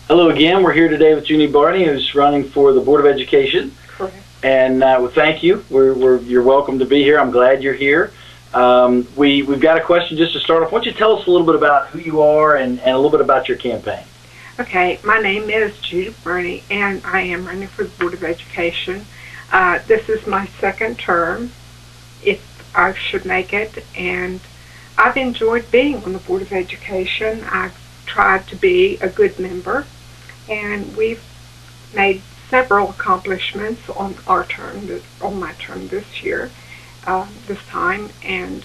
Hello again. We're here today with Judy Barney, who's running for the Board of Education. Correct. And well, thank you. You're welcome to be here. I'm glad you're here. We've got a question just to start off. Why don't you tell us a little bit about who you are and a little bit about your campaign? Okay, my name is Judy Barney, and I am running for the Board of Education. This is my second term, if I should make it, and I've enjoyed being on the Board of Education. I've tried to be a good member, and we've made several accomplishments on my term this year, this time, and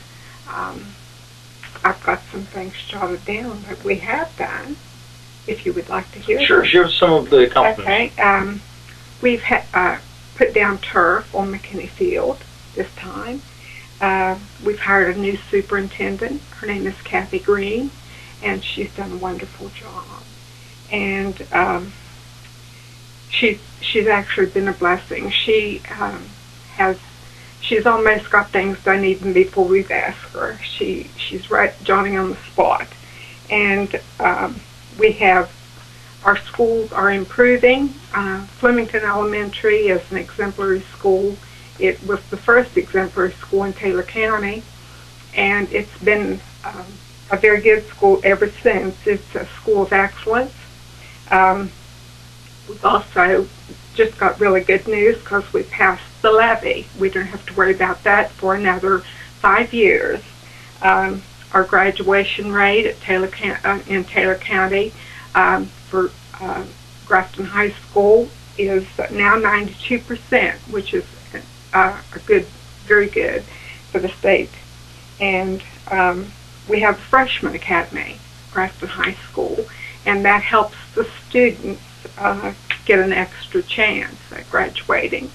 I've got some things jotted down that we have done, if you would like to hear. Sure, share some of the accomplishments. Okay, we've put down turf on McKinney Field this time. We've hired a new superintendent. Her name is Kathy Green, and she's done a wonderful job. And she's actually been a blessing. She's almost got things done even before we've asked her. She's right, Johnny on the spot. And our schools are improving. Flemington Elementary is an exemplary school. It was the first exemplary school in Taylor County, and it's been a very good school ever since. It's a school of excellence. We've also just got really good news because we passed the levy. We don't have to worry about that for another 5 years. Our graduation rate at in Taylor County for Grafton High School is now 92%, which is very good for the state. And we have the Freshman Academy, Grafton High School, and that helps the students get an extra chance at graduating.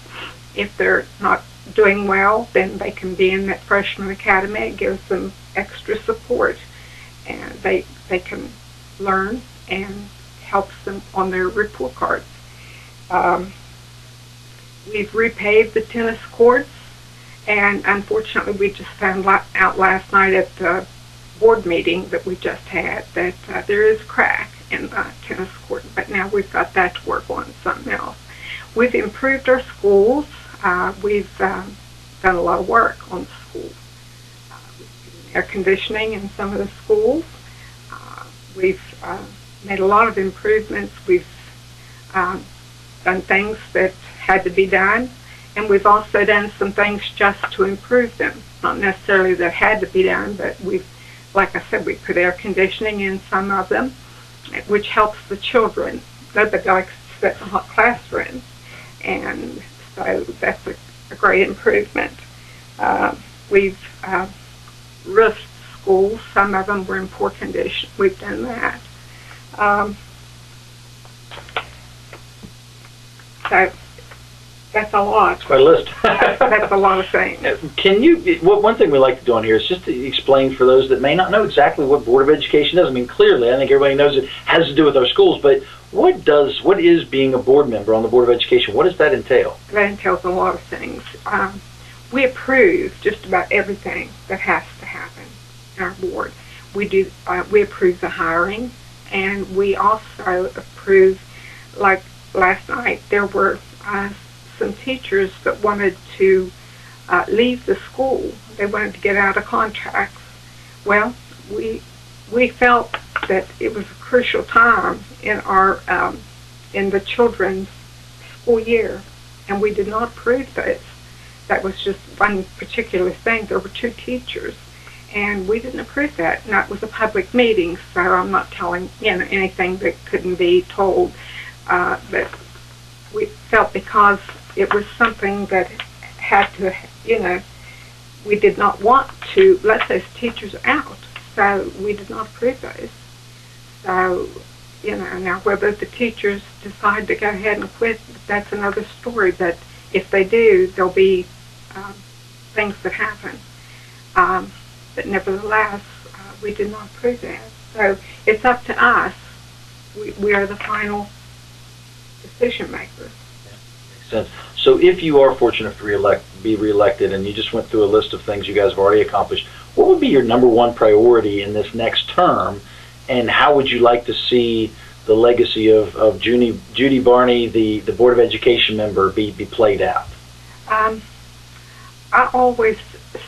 If they're not doing well, then they can be in that Freshman Academy. It gives them extra support, and they can learn and helps them on their report cards. We've repaved the tennis courts, and unfortunately we just found out last night at the board meeting that we just had that there is a crack in the tennis court, but now we've got that to work on, something else. We've improved our schools. We've done a lot of work on the schools. Air conditioning in some of the schools. We've made a lot of improvements. We've done things that had to be done, and we've also done some things just to improve them. Not necessarily that had to be done, but like I said, we put air conditioning in some of them, which helps the children. Nobody likes to sit in hot classrooms, and so that's a great improvement. We've roofed schools. Some of them were in poor condition. We've done that. So that's a lot. That's quite a list. That's a lot of things. Can you? One thing we like to do on here is just to explain for those that may not know exactly what Board of Education is. I mean, clearly, I think everybody knows it has to do with our schools, but what is being a board member on the Board of Education? What does that entail? That entails a lot of things. We approve just about everything that has to happen in our board. We approve the hiring, and we also approve, like last night, there were some teachers that wanted to leave the school. They wanted to get out of contracts. Well, we felt that it was a crucial time in our in the children's school year, and we did not approve this. That was just one particular thing. There were 2 teachers, and we didn't approve that. And that was a public meeting, so I'm not telling anything that couldn't be told. But we felt because it was something that had to, we did not want to let those teachers out, so we did not approve those. So, now whether the teachers decide to go ahead and quit, that's another story, but if they do, there'll be things that happen. But nevertheless, we did not approve that. So it's up to us. We are the final decision makers. Yeah, makes sense. So if you are fortunate to be reelected, and you just went through a list of things you guys have already accomplished, what would be your number one priority in this next term, and how would you like to see the legacy of Judy Barney, the Board of Education member, be played out? I always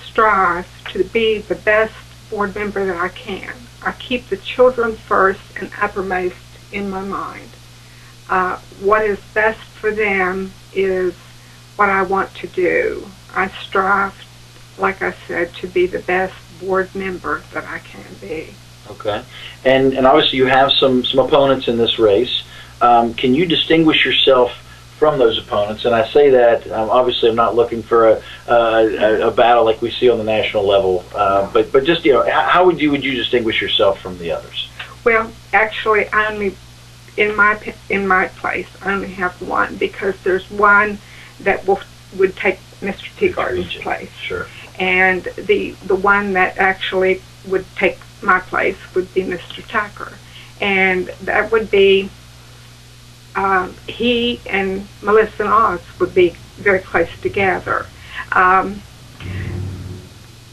strive to be the best board member that I can. I keep the children first and uppermost in my mind. What is best for them is what I want to do. I strive, like I said, to be the best board member that I can be. Okay. And obviously you have some opponents in this race. Can you distinguish yourself from those opponents? And I say that, obviously I'm not looking for a battle like we see on the national level, but just, how would you distinguish yourself from the others? Well, actually, I only, in my place, I only have one, because there's one that would take Mr. Teagarden's place. Sure. And the one that actually would take my place would be Mr. Tucker. And that would be, he and Melissa and Oz would be very close together. I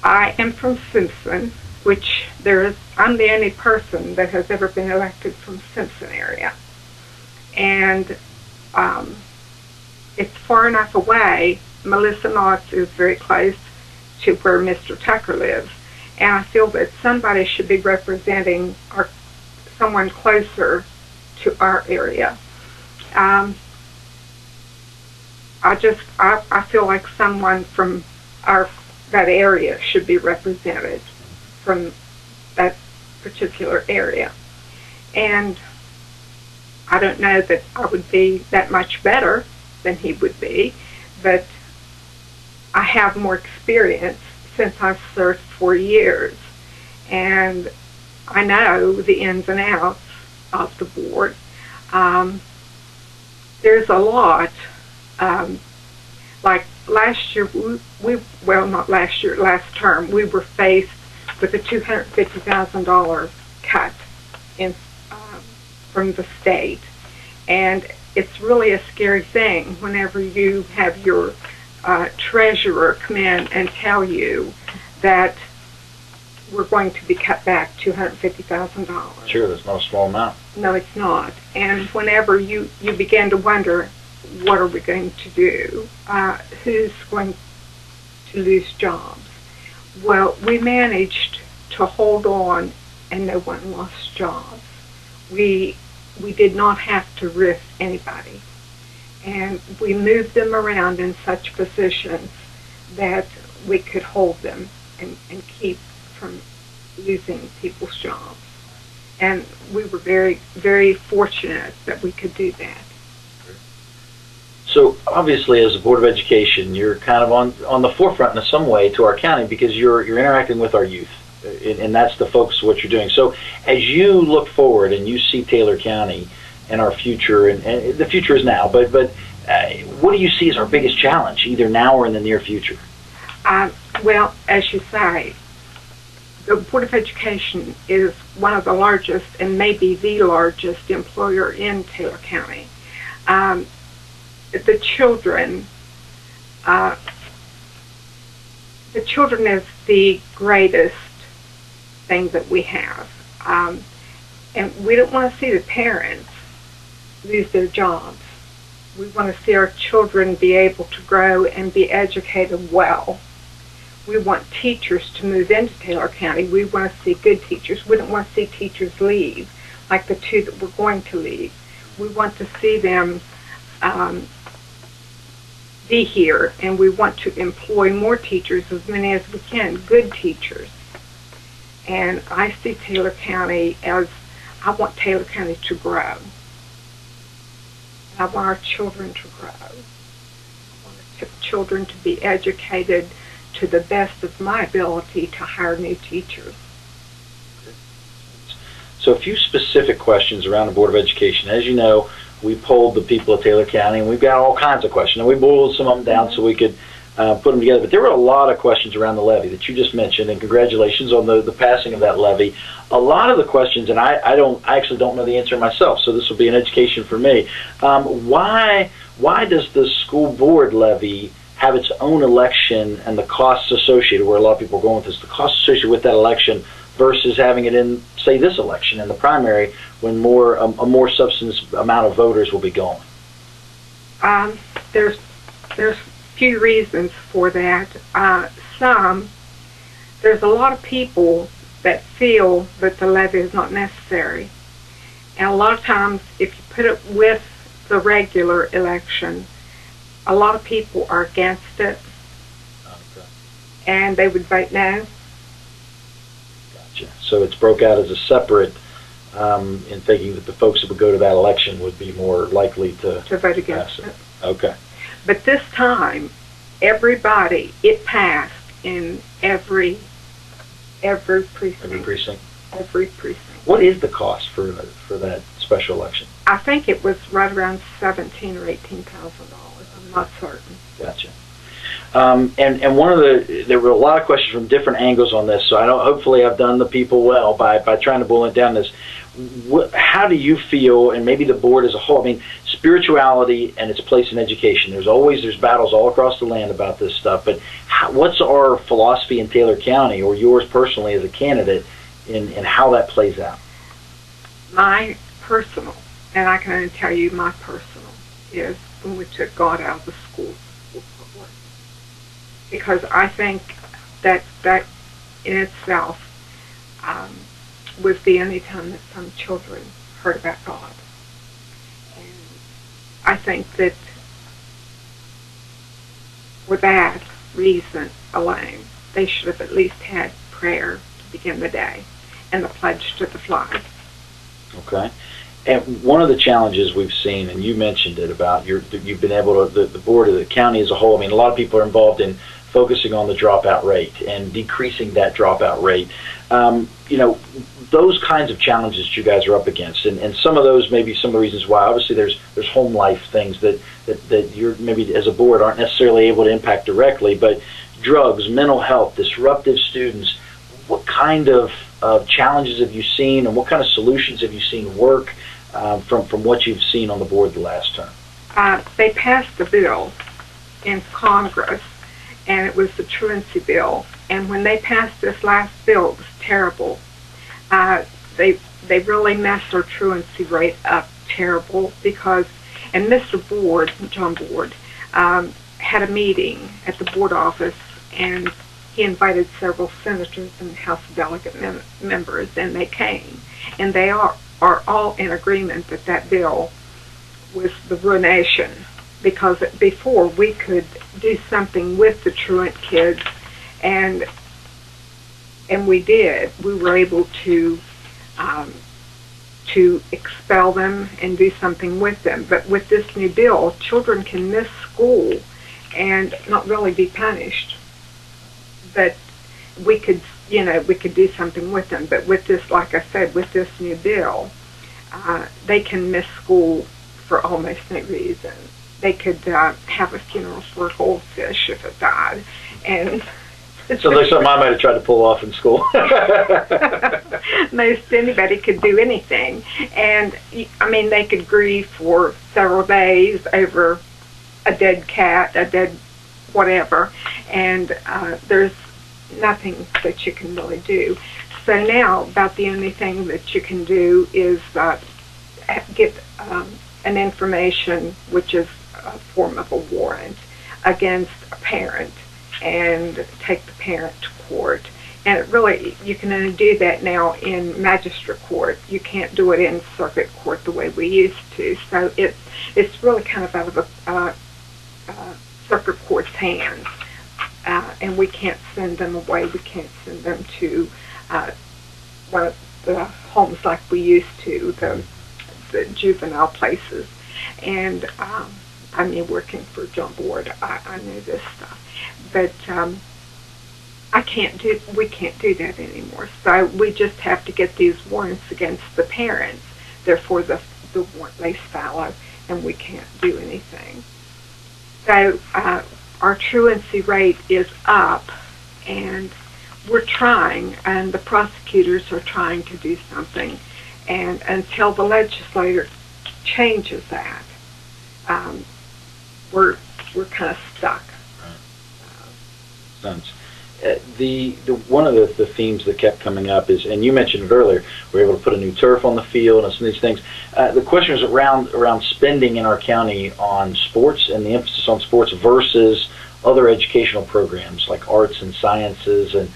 am from Simpson, which I'm the only person that has ever been elected from Simpson area. And it's far enough away. Melissa and Oz is very close to where Mr. Tucker lives. And I feel that somebody should be representing someone closer to our area. I feel like someone from that area should be represented from that particular area. And I don't know that I would be that much better than he would be, but I have more experience since I've served 4 years, and I know the ins and outs of the board. There's a lot. Like last year, last term, we were faced with a $250,000 cut from the state, and it's really a scary thing whenever you have your treasurer come in and tell you that we're going to be cut back $250,000. Sure, that's not a small amount. No, it's not. And whenever you begin to wonder, what are we going to do? Who's going to lose jobs? Well, we managed to hold on, and no one lost jobs. We did not have to risk anybody. And we moved them around in such positions that we could hold them and keep from losing people's jobs. And we were very, very fortunate that we could do that. So obviously, as a Board of Education, you're kind of on the forefront in some way to our county, because you're interacting with our youth, and that's the focus of what you're doing. So as you look forward and you see Taylor County and our future, and the future is now, but what do you see as our biggest challenge, either now or in the near future? Well, as you say, the Board of Education is one of the largest, and maybe the largest, employer in Taylor County. The children is the greatest thing that we have. And we don't want to see the parents lose their jobs. We want to see our children be able to grow and be educated well. We want teachers to move into Taylor County. We want to see good teachers. We don't want to see teachers leave, like the 2 that were going to leave. We want to see them be here, and we want to employ more teachers, as many as we can, good teachers. And I see Taylor County as, I want Taylor County to grow. I want our children to grow. I want our children to be educated to the best of my ability to hire new teachers. So a few specific questions around the Board of Education. As you know, we polled the people of Taylor County, and we've got all kinds of questions. And we boiled some of them down so we could put them together. But there were a lot of questions around the levy that you just mentioned, and congratulations on the passing of that levy. A lot of the questions, and I actually don't know the answer myself, so this will be an education for me. Why does the school board levy have its own election, and the costs associated, where a lot of people are going with this, the costs associated with that election versus having it in, say, this election in the primary when a more substance amount of voters will be going? There's few reasons for that. There's a lot of people that feel that the levy is not necessary. And a lot of times, if you put it with the regular election, a lot of people are against it. Okay. And they would vote no. Gotcha. So it's broke out as a separate, in thinking that the folks that would go to that election would be more likely to vote against it. Okay. But this time, it passed in every precinct. Every precinct. Every precinct. What is the cost for that special election? I think it was right around $17,000 or $18,000. I'm not certain. Gotcha. And one of there were a lot of questions from different angles on this, so hopefully I've done the people well by trying to boil it down. How do you feel, and maybe the board as a whole? I mean, spirituality and its place in education. There's battles all across the land about this stuff. But what's our philosophy in Taylor County, or yours personally as a candidate, in how that plays out? My personal, and I can only tell you my personal, is when we took God out of the schools. Because I think that in itself was the only time that some children heard about God. And I think that for that reason alone, they should have at least had prayer to begin the day and the pledge to the flag. Okay. And one of the challenges we've seen, and you mentioned it about you've been able to, the board of the county as a whole, I mean, a lot of people are involved in focusing on the dropout rate and decreasing that dropout rate. Those kinds of challenges that you guys are up against, and some of those may be some of the reasons why. Obviously, there's home life things that you're maybe as a board aren't necessarily able to impact directly, but drugs, mental health, disruptive students. What kind of challenges have you seen, and what kind of solutions have you seen work from what you've seen on the board the last term? They passed a bill in Congress, and it was the truancy bill. And when they passed this last bill, it was terrible. They really messed our truancy rate up terrible because, and John Board, had a meeting at the board office, and he invited several senators and House delegate members, and they came. And they are all in agreement that bill was the ruination, because before we could do something with the truant kids, and we did. We were able to expel them and do something with them. But with this new bill, children can miss school and not really be punished. But we could do something with them. But with this, like I said, with this new bill, they can miss school for almost no reason. They could have a funeral for a goldfish if it died, and so there's something I might have tried to pull off in school. Most anybody could do anything, and I mean they could grieve for several days over a dead cat, a dead whatever, and there's nothing that you can really do. So now, about the only thing that you can do is get an information, which is a form of a warrant, against a parent, and take the parent to court. And it really, you can only do that now in magistrate court. You can't do it in circuit court the way we used to. So it's really kind of out of a circuit court's hands. And we can't send them away. We can't send them to one of the homes like we used to, the juvenile places. And I mean, working for John Board, I know this stuff. But we can't do that anymore. So we just have to get these warrants against the parents. Therefore, the warrant lays fallow, and we can't do anything. So our truancy rate is up, and we're trying, and the prosecutors are trying to do something. And until the legislature changes that, we're kind of stuck. Sense. The one of the themes that kept coming up is, and you mentioned it earlier, we're able to put a new turf on the field and some of these things. The question is around spending in our county on sports and the emphasis on sports versus other educational programs like arts and sciences, and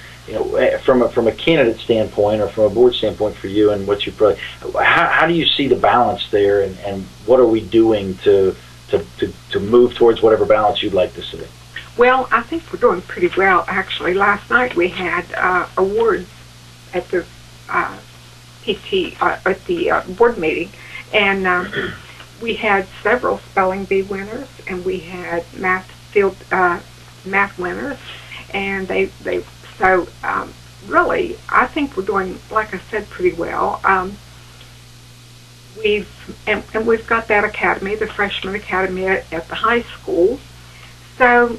from a candidate standpoint or from a board standpoint for you and what you probably, how do you see the balance there, and what are we doing to move towards whatever balance you'd like to see? Well, I think we're doing pretty well, actually. Last night we had awards at the board meeting, and we had several spelling bee winners, and we had math winners, and so really, I think we're doing, like I said, pretty well. We've got that academy, the freshman academy at the high school, so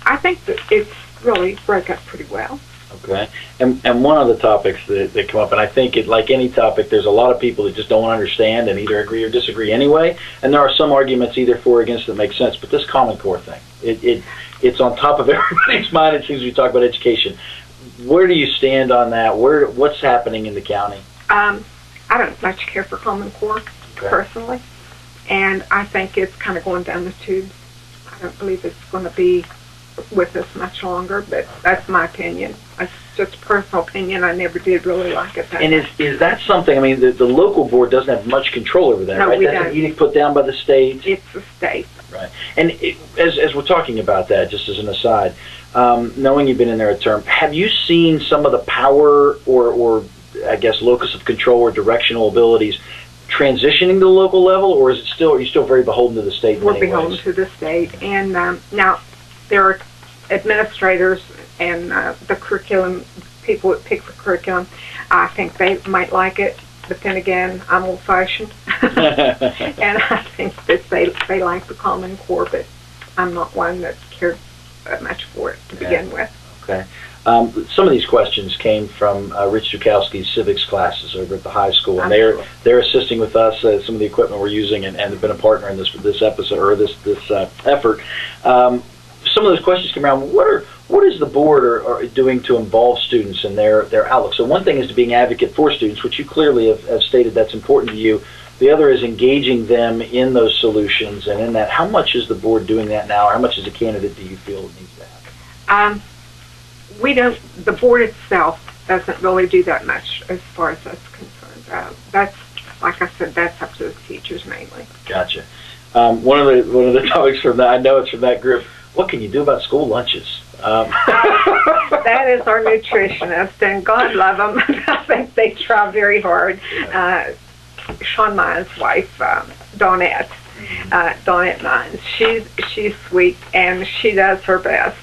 I think that it's really broke up pretty well. Okay. And one of the topics that come up, and I think like any topic, there's a lot of people that just don't understand and either agree or disagree anyway, and there are some arguments either for or against that make sense, but this Common Core thing, it's on top of everybody's mind, it seems, we talk about education. Where do you stand on that? What's happening in the county? I don't much care for Common Core, personally, and I think it's kind of going down the tubes. I don't believe it's going to be with us much longer, but that's my opinion. It's just a personal opinion. I never did really like it. And is that something, I mean, the local board doesn't have much control over that, no, right? We That's don't. an edict put down by the state? It's the state. Right. And as we're talking about that, just as an aside, knowing you've been in there a term, have you seen some of the power or I guess locus of control or directional abilities transitioning to the local level, or is it are you still very beholden to the state? We're beholden to the state, and now there are administrators and the curriculum people that pick the curriculum. I think they might like it, but then again, I'm old-fashioned, and I think that they like the Common Core, but I'm not one that cared much for it to begin with. Okay. Some of these questions came from Rich Zukowski's civics classes over at the high school, and they're assisting with us some of the equipment we're using, and have been a partner in this episode or this effort. Some of those questions come around. What is the board doing to involve students in their outlook? So one thing is to be an advocate for students, which you clearly have stated that's important to you. The other is engaging them in those solutions, and in that, how much is the board doing that now, or how much as a candidate do you feel it needs to happen? We don't. The board itself doesn't really do that much as far as that's concerned. That's, like I said, that's up to the teachers mainly. Gotcha. One of the topics from that, I know it's from that group. What can you do about school lunches? That is our nutritionist, and God love them. I think they try very hard. Sean Mine's wife, Dawnette Mines, she's sweet, and she does her best.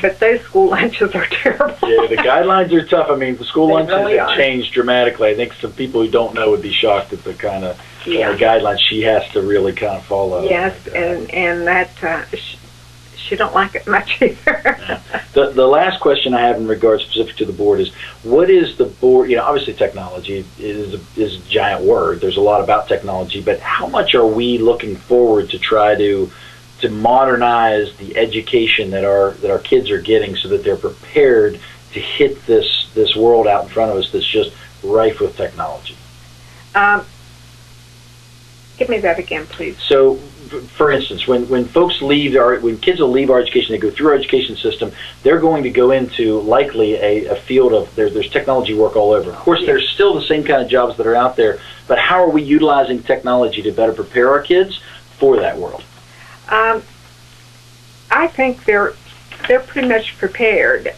But those school lunches are terrible. Yeah, the guidelines are tough. I mean, the school lunches really have changed dramatically. I think some people who don't know would be shocked at the kind of guidelines she has to really kind of follow. Yes, and that she don't like it much either. Yeah. The last question I have in regards specific to the board is, what is the board, obviously technology is a giant word. There's a lot about technology, but how much are we looking forward to try to modernize the education that our kids are getting, so that they're prepared to hit this world out in front of us that's just rife with technology? Give me that again, please. So, for instance, when folks when kids will leave our education, they go through our education system, they're going to go into likely a field of, there's technology work all over. Of course, there's still the same kind of jobs that are out there, but how are we utilizing technology to better prepare our kids for that world? I think they're pretty much prepared.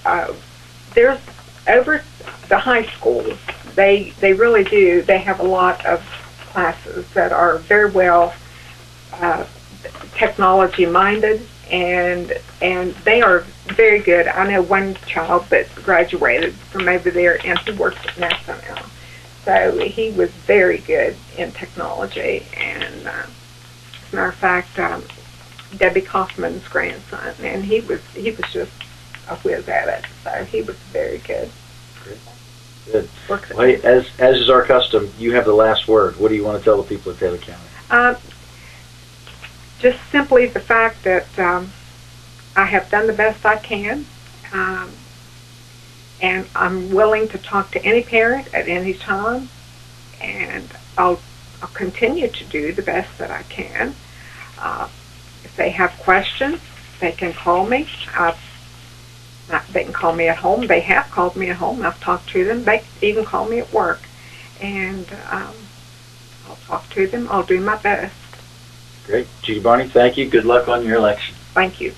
There's over the high schools, they really do. They have a lot of classes that are very well technology minded, and they are very good. I know one child that graduated from over there, and he works at NASA now. So he was very good in technology, and as a matter of fact, Debbie Kaufman's grandson, and he was just a whiz at it. So he was very good. Good. Well, as is our custom, you have the last word. What do you want to tell the people at Taylor County? Just simply the fact that I have done the best I can, And I'm willing to talk to any parent at any time, and I'll continue to do the best that I can. If they have questions, they can call me. They can call me at home. They have called me at home. I've talked to them. They even call me at work. And I'll talk to them. I'll do my best. Great. Judy, Barney, thank you. Good luck on your election. Thank you.